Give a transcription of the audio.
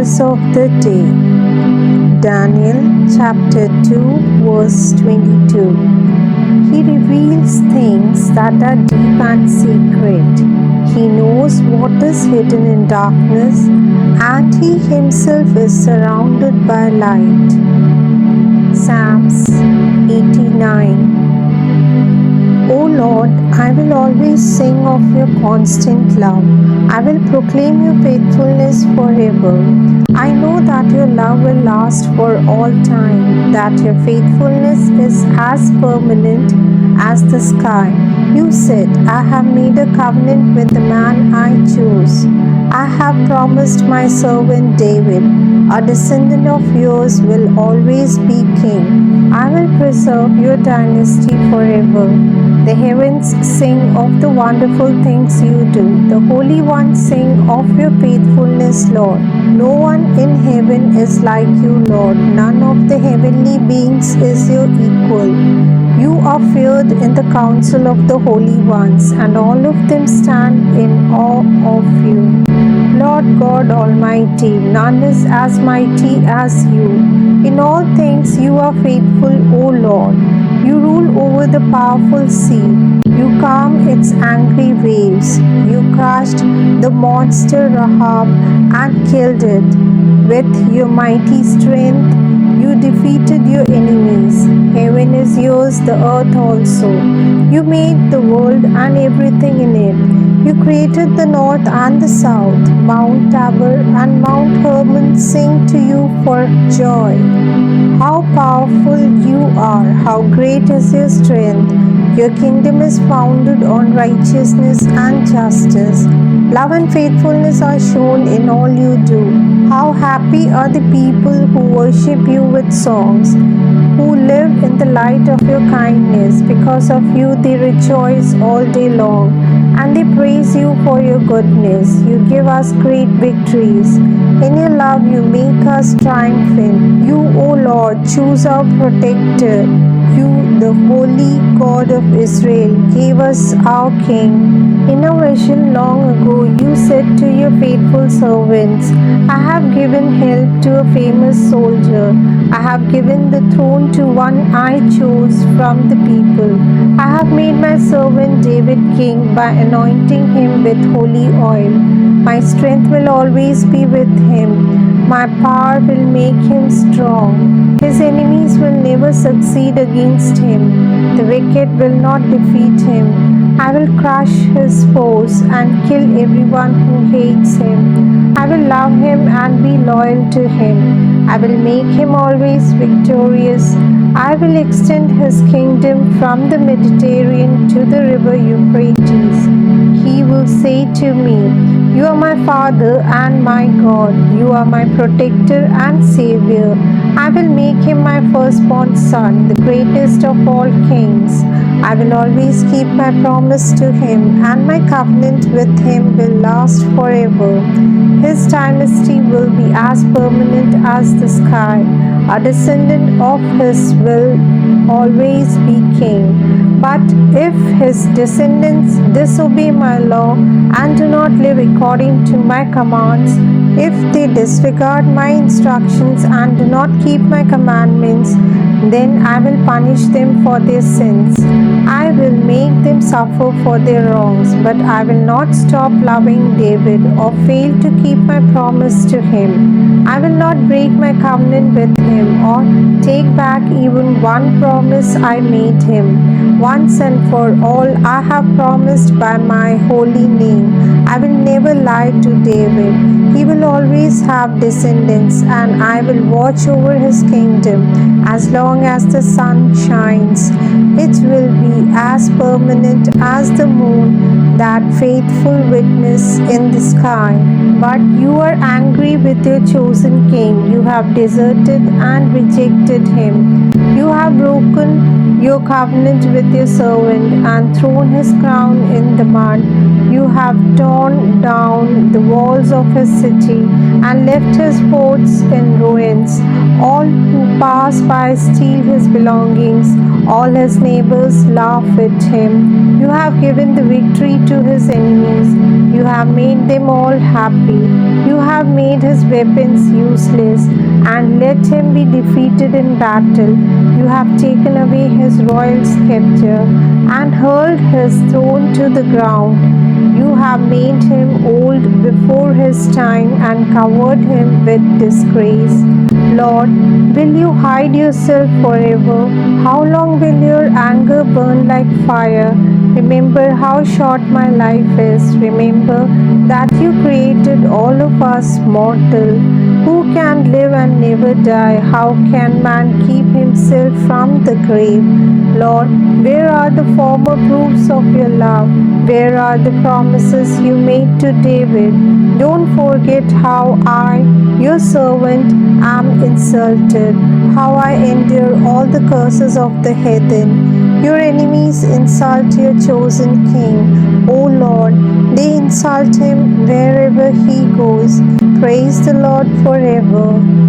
verse of the day. Daniel chapter 2 verse 22. He reveals things that are deep and secret. He knows what is hidden in darkness, and he himself is surrounded by light. Psalms 89. O Lord, I will always sing of your constant love. I will proclaim your faithfulness forever. I know that your love will last for all time, that your faithfulness is as permanent as the sky. You said, I have made a covenant with the man I chose. I have promised my servant David, a descendant of yours will always be king. I will preserve your dynasty forever. The heavens sing of the wonderful things you do. The holy ones sing of your faithfulness, Lord. No one in heaven is like you, Lord. None of the heavenly beings is your equal. You are feared in the council of the holy ones, and all of them stand in awe of you. Lord God Almighty, none is as mighty as you. In all things you are faithful, O Lord. You rule over the powerful sea. You calm its angry waves. You crushed the monster Rahab and killed it. With your mighty strength, you defeated your enemies. Heaven is yours, the earth also. You made the world and everything in it. You created the north and the south. Mount Tabor and Mount Hermon sing to you for joy. How powerful you are, how great is your strength. Your kingdom is founded on righteousness and justice. Love and faithfulness are shown in all you do. How happy are the people who worship you with songs, who live in the light of your kindness. Because of you they rejoice all day long, and they praise you for your goodness. You give us great victories. In your love you make us triumphant. You, O Lord, choose our protector. You, the holy God of Israel, gave us our king. In a vision long ago, you said to your faithful servants, I have given help to a famous soldier. I have given the throne to one I chose from the people. I have made my servant David king by anointing him with holy oil. My strength will always be with him. My power will make him strong. His enemies will never succeed against him. The wicked will not defeat him. I will crush his foes and kill everyone who hates him. I will love him and be loyal to him. I will make him always victorious. I will extend his kingdom from the Mediterranean to the river Euphrates. He will say to me, You are my Father and my God. You are my protector and Savior. I will make him my firstborn son, the greatest of all kings. I will always keep my promise to him, and my covenant with him will last forever. His dynasty will be as permanent as the sky. A descendant of his will always be king. But if his descendants disobey my law and do not live according to my commands, if they disregard my instructions and do not keep my commandments, then I will punish them for their sins. I will make them suffer for their wrongs, but I will not stop loving David or fail to keep my promise to him. I will not break my covenant with him or take back even one promise I made him. Once and for all, I have promised by my holy name. I will never lie to David. He will always have descendants, and I will watch over his kingdom as long as the sun shines. It will be as permanent as the moon, that faithful witness in the sky. But you are angry with your chosen king. You have deserted and rejected him. You have broken your covenant with your servant and thrown his crown in the mud. You have torn down the walls of his city and left his forts in ruins. All who pass by steal his belongings. All his neighbors laugh at him. You have given the victory to his enemies. You have made them all happy. You have have made his weapons useless and let him be defeated in battle. You have taken away his royal scepter and hurled his throne to the ground. You have made him old before his time and covered him with disgrace. Lord, will you hide yourself forever? How long will your anger burn like fire? Remember how short my life is. Remember that you created all of us mortal. Who can live and never die? How can man keep himself from the grave? Lord, where are the former proofs of your love? Where are the promises you made to David? Don't forget how I, your servant, am insulted, how I endure all the curses of the heathen. Your enemies insult your chosen king. O Lord, they insult him wherever he goes. Praise the Lord forever.